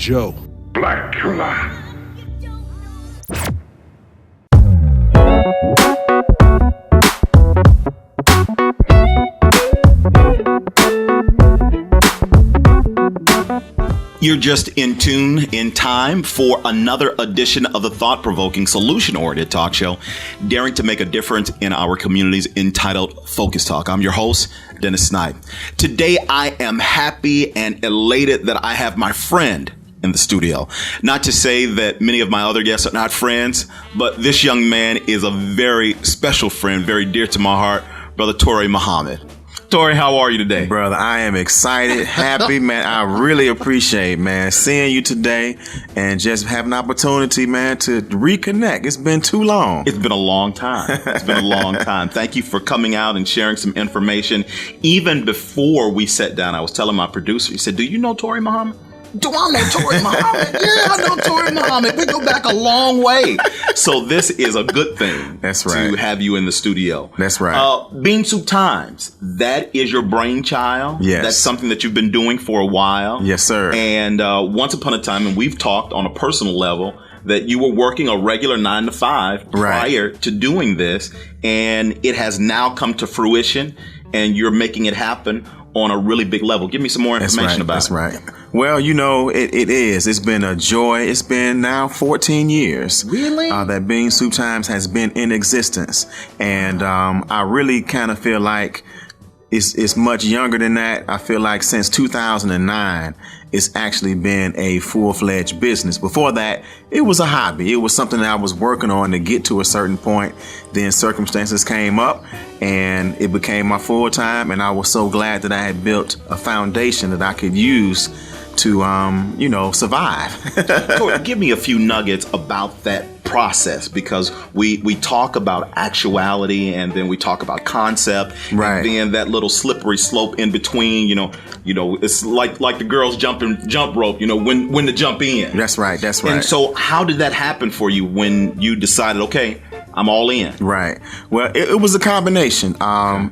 Joe. Blackula. You're just in tune in time for another edition of the thought-provoking, solution-oriented talk show, daring to make a difference in our communities, entitled Focus Talk. I'm your host, Dennis Snipe. Today, I am happy and elated that I have my friend in the studio. Not to say that many of my other guests are not friends, but this young man is a very special friend, very dear to my heart, Brother Toure Muhammad. Toure, how are you today? Brother, I am excited, happy, man. I really appreciate, man, seeing you today and just have an opportunity, man, to reconnect. It's been too long. It's been a long time. It's been a long time. Thank you for coming out and sharing some information. Even before we sat down, I was telling my producer, he said, "Do you know Toure Muhammad?" Do I know Toure Muhammad? Yeah, I know Toure Muhammad. We go back a long way. So this is a good thing. That's right. To have you in the studio. That's right. Bean Soup Times, that is your brainchild. Yes. That's something that you've been doing for a while. Yes, sir. And once upon a time, and we've talked on a personal level, that you were working a regular 9 to 5 prior to doing this. And it has now come to fruition, and you're making it happen on a really big level. Give me some more information about it. That's right. Well, you know, it is. It's been a joy. It's been now 14 years. Really? That Bean Soup Times has been in existence. And I really kind of feel like it's much younger than that. I feel like since 2009, it's actually been a full-fledged business. Before that, it was a hobby. It was something that I was working on to get to a certain point. Then circumstances came up and it became my full-time. And I was so glad that I had built a foundation that I could use to, survive. Give me a few nuggets about that process, because we talk about actuality and then we talk about concept, right? And then that little slippery slope in between, it's like the girls jump rope, when to jump in. That's right. That's right. And so how did that happen for you when you decided, okay, I'm all in? Right. Well, it was a combination.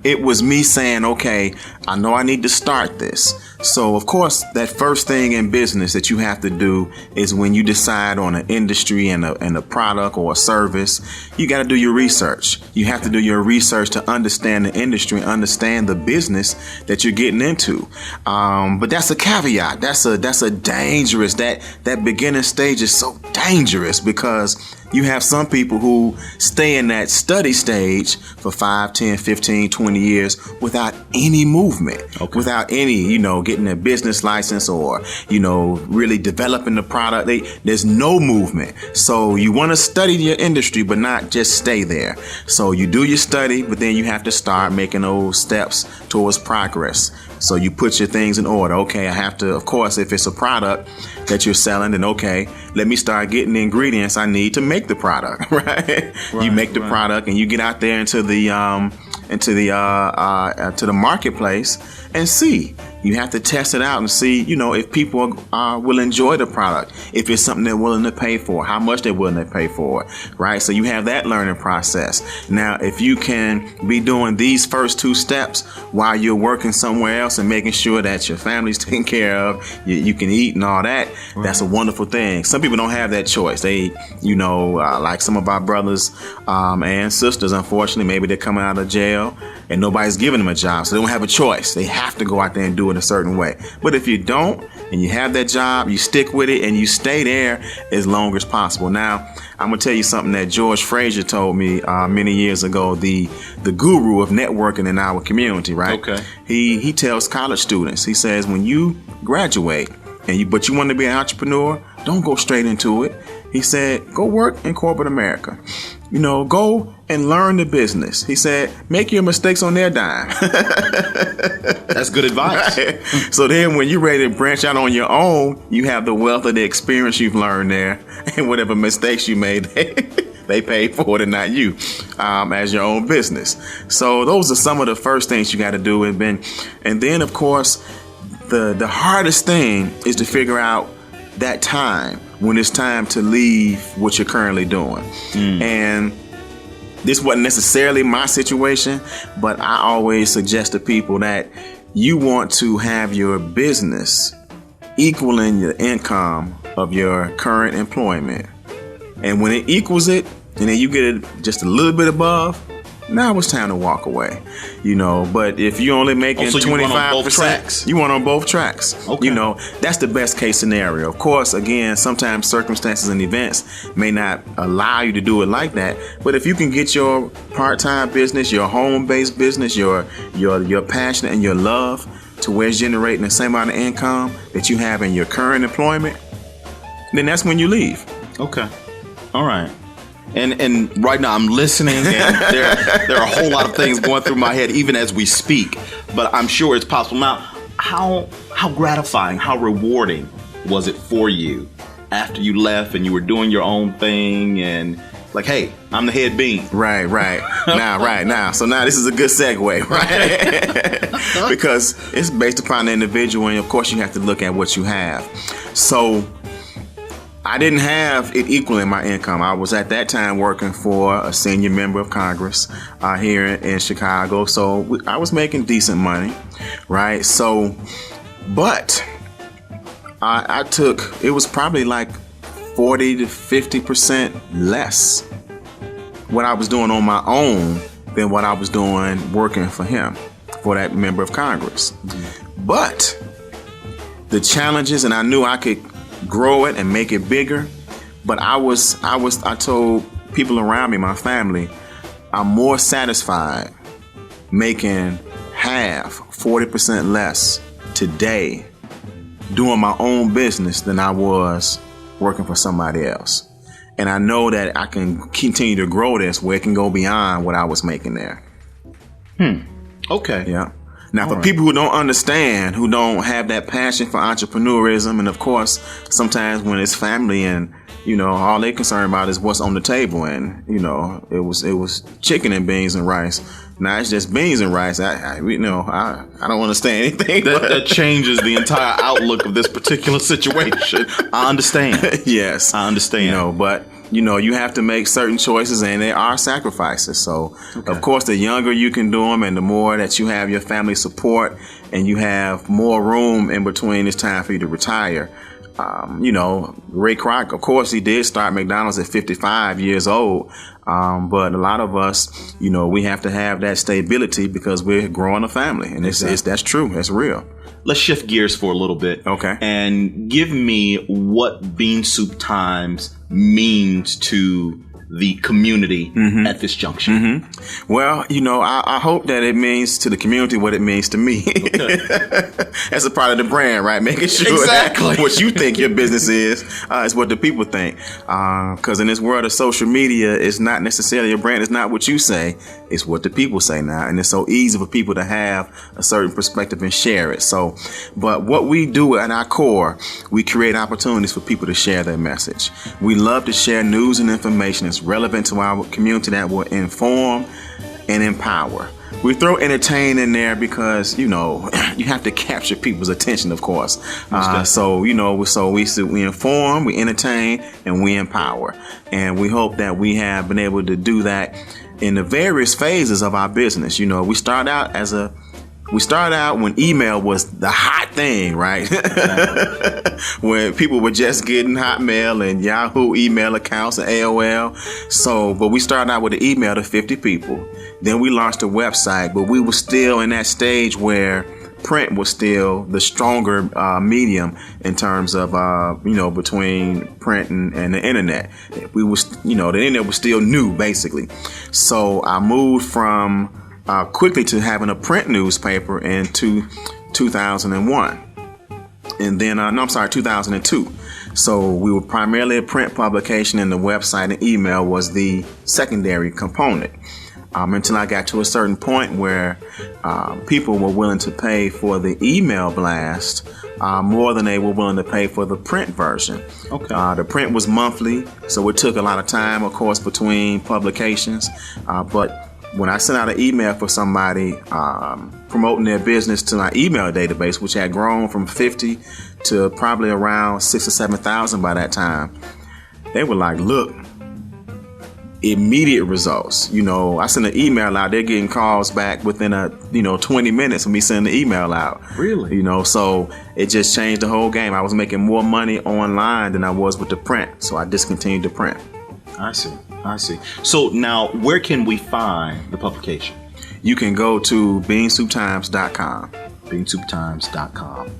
It was me saying, okay, I know I need to start this. So, of course, that first thing in business that you have to do is when you decide on an industry and a product or a service, you got to do your research. You have to do your research to understand the industry, understand the business that you're getting into. But that's a caveat. That's a dangerous, that beginning stage is so dangerous, because you have some people who stay in that study stage for 5, 10, 15, 20 years without any movement, without any, getting a business license or, really developing the product. There's no movement. So you want to study your industry, but not just stay there. So you do your study, but then you have to start making those steps towards progress. So you put your things in order. Okay, I have to, of course, if it's a product that you're selling, then okay, let me start getting the ingredients I need to make the product, right? You make the product and you get out there into the marketplace and see. You have to test it out and see, if people will enjoy the product, if it's something they're willing to pay for, how much they're willing to pay for it, right? So you have that learning process. Now, if you can be doing these first 2 steps while you're working somewhere else and making sure that your family's taken care of, you can eat and all that, that's a wonderful thing. Some people don't have that choice. They, like some of our brothers and sisters, unfortunately, maybe they're coming out of jail and nobody's giving them a job, so they don't have a choice. They have to go out there and do it a certain way. But if you don't and you have that job, you stick with it and you stay there as long as possible. Now, I'm going to tell you something that George Frazier told me many years ago, the guru of networking in our community, right? Okay. He tells college students, he says, when you graduate but you want to be an entrepreneur, don't go straight into it. He said, go work in corporate America. Go and learn the business. He said, make your mistakes on their dime. That's good advice. Right? So then when you're ready to branch out on your own, you have the wealth of the experience you've learned there, and whatever mistakes you made, they paid for it and not you, as your own business. So those are some of the first things you got to do. And then, of course, the hardest thing is to figure out that time when it's time to leave what you're currently doing. And this wasn't necessarily my situation, but I always suggest to people that you want to have your business equaling the income of your current employment. And when it equals it, and then you get it just a little bit above, now it's time to walk away. But if you're only making 25%, you want on both tracks. Okay. That's the best case scenario. Of course, again, sometimes circumstances and events may not allow you to do it like that. But if you can get your part-time business, your home-based business, your passion and your love to where it's generating the same amount of income that you have in your current employment, then that's when you leave. Okay. All right. And right now I'm listening, and there are a whole lot of things going through my head even as we speak. But I'm sure it's possible. Now, how gratifying, how rewarding was it for you after you left and you were doing your own thing and like, hey, I'm the head bean. Right. Now. So now this is a good segue, right? Because it's based upon the individual, and of course you have to look at what you have. So I didn't have it equaling my income. I was at that time working for a senior member of Congress here in Chicago. So I was making decent money, right? So, but I took, it was probably like 40 to 50% less what I was doing on my own than what I was doing working for him, for that member of Congress. Mm-hmm. But the challenges, and I knew I could grow it and make it bigger, but I told people around me, my family, I'm more satisfied making half, 40% less today doing my own business than I was working for somebody else. And I know that I can continue to grow this where it can go beyond what I was making there. Okay. Yeah. Now, for people who don't understand, who don't have that passion for entrepreneurism, and of course, sometimes when it's family and, all they're concerned about is what's on the table, and, it was chicken and beans and rice. Now it's just beans and rice. I don't understand anything. That changes the entire outlook of this particular situation. I understand. Yes. I understand. But you have to make certain choices, and there are sacrifices. So, Of course, the younger you can do them and the more that you have your family support and you have more room in between, it's time for you to retire. Ray Kroc, of course, he did start McDonald's at 55 years old. But a lot of us, we have to have that stability because we're growing a family. And that's true. That's real. Let's shift gears for a little bit. Okay. And give me what Bean Soup Times means to the community at this juncture. Mm-hmm. Well, I hope that it means to the community what it means to me. Okay. That's a part of the brand, right? Making sure exactly that what you think your business is what the people think. Because in this world of social media, it's not necessarily your brand. It's not what you say. It's what the people say now. And it's so easy for people to have a certain perspective and share it. So, but what we do at our core, we create opportunities for people to share their message. We love to share news and information that's relevant to our community that will inform and empower. We throw entertain in there because, you have to capture people's attention, of course. So we inform, we entertain, and we empower. And we hope that we have been able to do that in the various phases of our business. We started out when email was the hot thing, right? When people were just getting Hotmail and Yahoo email accounts and AOL. But we started out with an email to 50 people. Then we launched a website, but we were still in that stage where print was still the stronger medium in terms of, between print and the internet. The internet was still new, basically. So I moved from quickly to having a print newspaper in 2001. And then, 2002. So we were primarily a print publication, and the website and email was the secondary component. Until I got to a certain point where people were willing to pay for the email blast more than they were willing to pay for the print version. Okay. The print was monthly, so it took a lot of time, of course, between publications. But when I sent out an email for somebody promoting their business to my email database, which had grown from 50 to probably around 6,000 or 7,000 by that time, they were like, look, immediate results. I send an email out, they're getting calls back within 20 minutes of me sending the email out. Really? So it just changed the whole game. I was making more money online than I was with the print. So I discontinued the print. I see. So now where can we find the publication? You can go to beansouptimes.com. beansouptimes.com.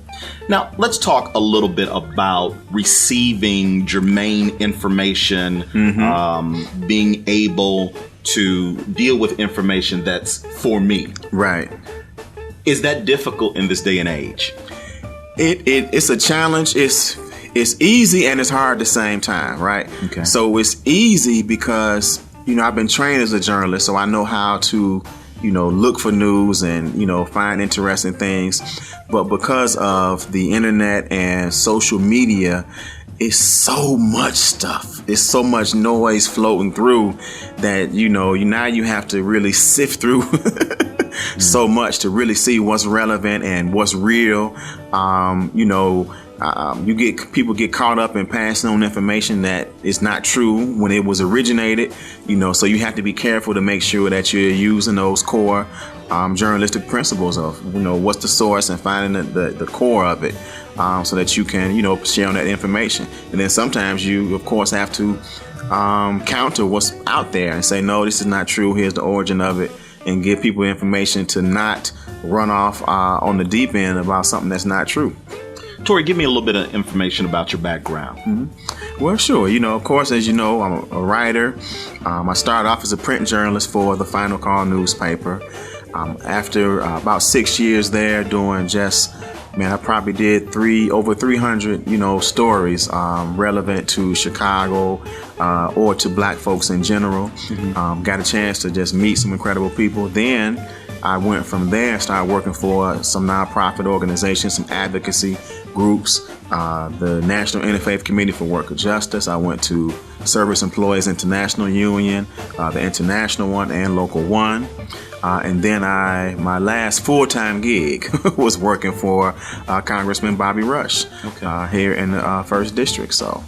Now, let's talk a little bit about receiving germane information, being able to deal with information that's for me. Right. Is that difficult in this day and age? It's a challenge. It's easy and it's hard at the same time, right? Okay. So it's easy because, I've been trained as a journalist, so I know how to look for news and, find interesting things. But because of the internet and social media, it's so much stuff. It's so much noise floating through that, now you have to really sift through so much to really see what's relevant and what's real. People get caught up in passing on information that is not true when it was originated, so you have to be careful to make sure that you're using those core journalistic principles of, what's the source and finding the core of it, so that you can, share on that information. And then sometimes you, of course, have to counter what's out there and say, no, this is not true. Here's the origin of it, and give people information to not run off on the deep end about something that's not true. Toure, give me a little bit of information about your background. Mm-hmm. Well, sure. Of course, as you know, I'm a writer. I started off as a print journalist for the Final Call newspaper. After about 6 years there doing I probably did over 300, stories relevant to Chicago or to black folks in general. Got a chance to just meet some incredible people. Then I went from there and started working for some nonprofit organizations, some advocacy groups, the National Interfaith Committee for Worker Justice. I went to Service Employees International Union, the international one and local one. And then my last full-time gig was working for Congressman Bobby Rush here in the 1st District. So,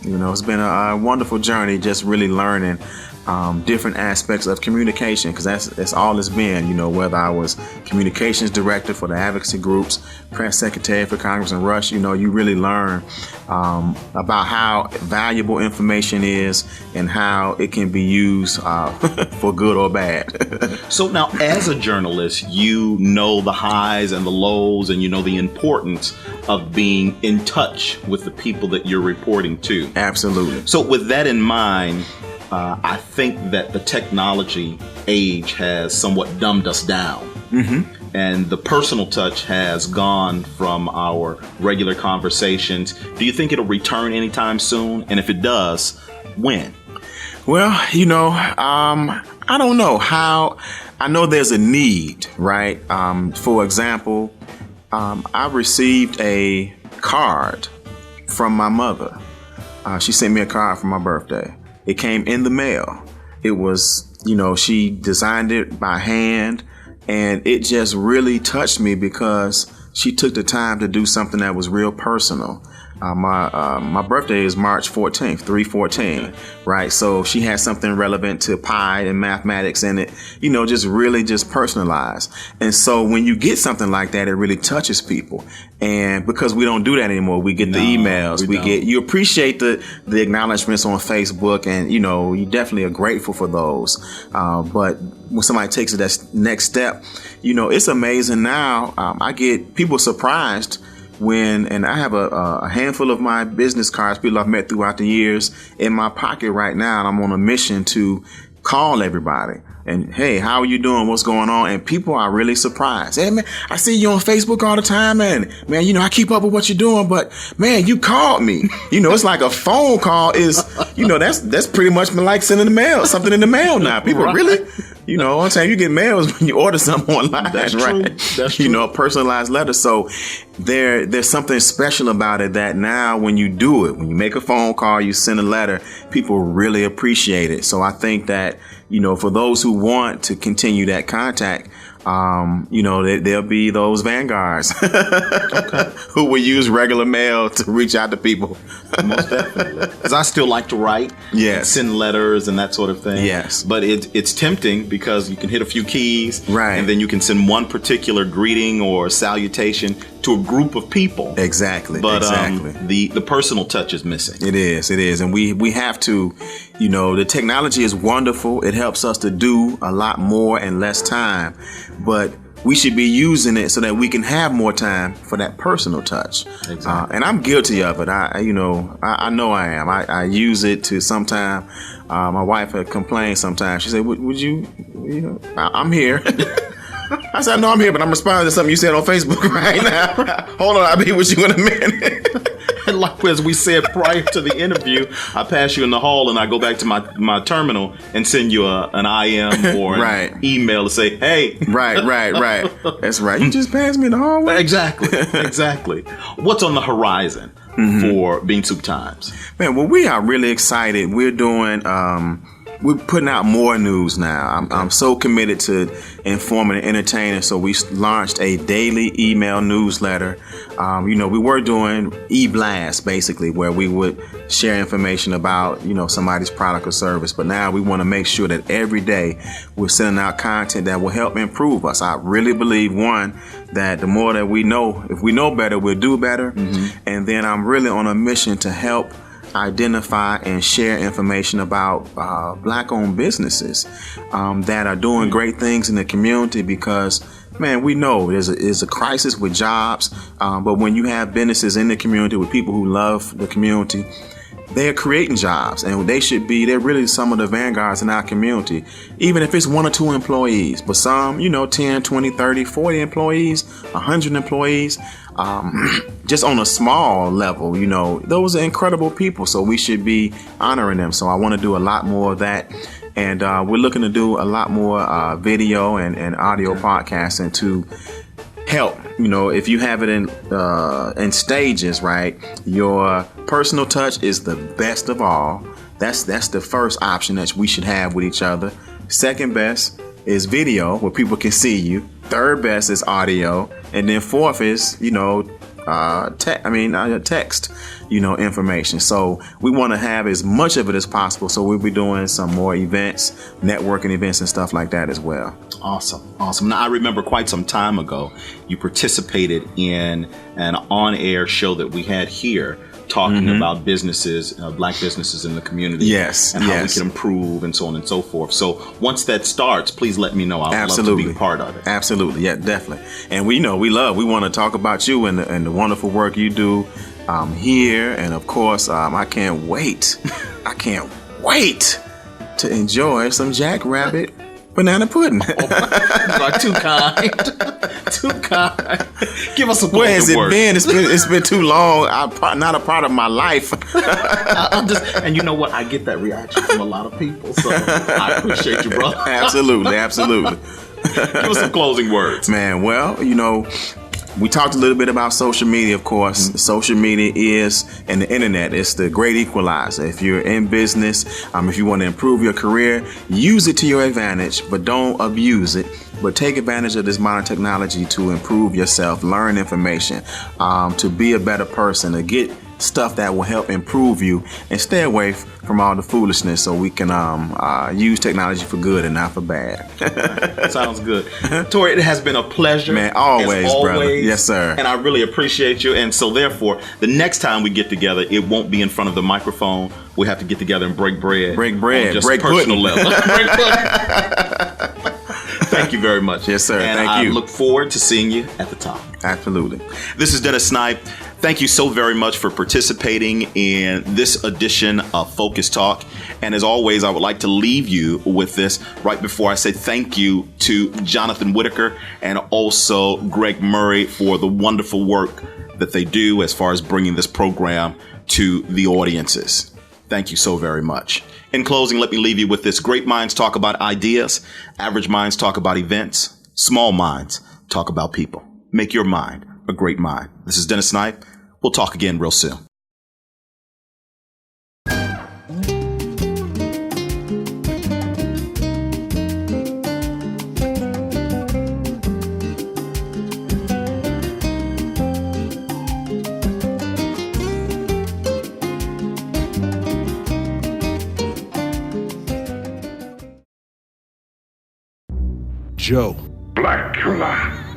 it's been a wonderful journey just really learning different aspects of communication, because that's all it's been, whether I was communications director for the advocacy groups, press secretary for Congressman Rush, you really learn about how valuable information is and how it can be used for good or bad. So now, as a journalist, you know the highs and the lows, and you know the importance of being in touch with the people that you're reporting to. Absolutely. So with that in mind, I think that the technology age has somewhat dumbed us down. And the personal touch has gone from our regular conversations. Do you think it'll return anytime soon? And if it does, when? Well, I don't know how. I know there's a need, right? For example, I received a card from my mother. She sent me a card for my birthday. It came in the mail. It was, she designed it by hand, and it just really touched me because she took the time to do something that was real personal. My birthday is March 14th, 3/14, right? So she had something relevant to pi and mathematics in it, just really just personalized. And so when you get something like that, it really touches people. And because we don't do that anymore, we get the emails, you appreciate the acknowledgments on Facebook, and, you definitely are grateful for those. But when somebody takes it that next step, it's amazing now. I get people surprised and I have a handful of my business cards, people I've met throughout the years, in my pocket right now, and I'm on a mission to call everybody. And hey, how are you doing? What's going on? And people are really surprised. Hey, man, I see you on Facebook all the time, and man, I keep up with what you're doing, but man, you called me. It's like a phone call is, that's pretty much like sending something in the mail now. People really, one time you get mail is when you order something online, That's right? True. That's true. A personalized letter. So there's something special about it that now when you do it, when you make a phone call, you send a letter, people really appreciate it. So I think that, for those who want to continue that contact, There'll be those vanguards who will use regular mail to reach out to people. Most definitely. Because I still like to write, and send letters and that sort of thing. Yes. But it's tempting because you can hit a few keys, right, and then you can send one particular greeting or salutation to a group of people. Exactly. But exactly. The personal touch is missing. It is. And we have to, the technology is wonderful. It helps us to do a lot more in less time. But we should be using it so that we can have more time for that personal touch. Exactly. And I'm guilty of it. I know I am. I use it to sometimes. My wife had complained sometimes. She said, would you I'm here. I said, no, I'm here, but I'm responding to something you said on Facebook right now. Hold on, I'll be with you in a minute. And like as we said prior to the interview, I pass you in the hall and I go back to my terminal and send you an IM or an email to say, hey. Right. That's right. You just passed me in the hallway. Exactly. What's on the horizon for Bean Soup Times? Man, well, we are really excited. We're doing... we're putting out more news now. I'm so committed to informing and entertaining. So we launched a daily email newsletter. We were doing e-blast basically, where we would share information about, somebody's product or service. But now we want to make sure that every day we're sending out content that will help improve us. I really believe, one, that the more that we know, if we know better, we'll do better. And then I'm really on a mission to help identify and share information about Black-owned businesses that are doing great things in the community, because, man, we know there's a crisis with jobs, but when you have businesses in the community with people who love the community, they're creating jobs, and they're really some of the vanguards in our community, even if it's 1 or 2 employees. But some, 10, 20, 30, 40 employees, 100 employees, just on a small level, those are incredible people. So we should be honoring them. So I want to do a lot more of that. And we're looking to do a lot more video and audio podcasting to help. If you have it in stages, right? Your personal touch is the best of all. That's the first option that we should have with each other. Second best is video, where people can see you. Third best is audio, and then fourth is text, information. So we want to have as much of it as possible. So we'll be doing some more events, networking events and stuff like that as well. Awesome. Now, I remember quite some time ago, you participated in an on-air show that we had here talking about businesses, Black businesses in the community. And how we can improve and so on and so forth. So once that starts, please let me know. I'd love to be a part of it. Absolutely. Yeah, definitely. And we want to talk about you and the wonderful work you do here. And of course, I can't wait to enjoy some Jackrabbit banana pudding. You are too kind. Give us a where has it been? It's been too long. Not a part of my life. And you know what? I get that reaction from a lot of people. So I appreciate you, brother. Absolutely. Give us some closing words. Man, well, we talked a little bit about social media, of course. Social media and the internet is the great equalizer. If you're in business, if you want to improve your career, use it to your advantage, but don't abuse it. But take advantage of this modern technology to improve yourself, learn information, to be a better person, to get stuff that will help improve you, and stay away from all the foolishness so we can use technology for good and not for bad. Sounds good. Toure, it has been a pleasure. Man, always, brother. Yes, sir. And I really appreciate you. And so therefore, the next time we get together, it won't be in front of the microphone. We have to get together and break bread. Just break personal level. Break pudding. Thank you very much. Yes, sir. And Thank you. I look forward to seeing you at the top. Absolutely. This is Dennis Snipe. Thank you so very much for participating in this edition of Focus Talk. And as always, I would like to leave you with this right before I say thank you to Jonathan Whitaker and also Greg Murray for the wonderful work that they do as far as bringing this program to the audiences. Thank you so very much. In closing, let me leave you with this. Great minds talk about ideas. Average minds talk about events. Small minds talk about people. Make your mind a great mind. This is Dennis Snipe. We'll talk again real soon. Joe. Blackula.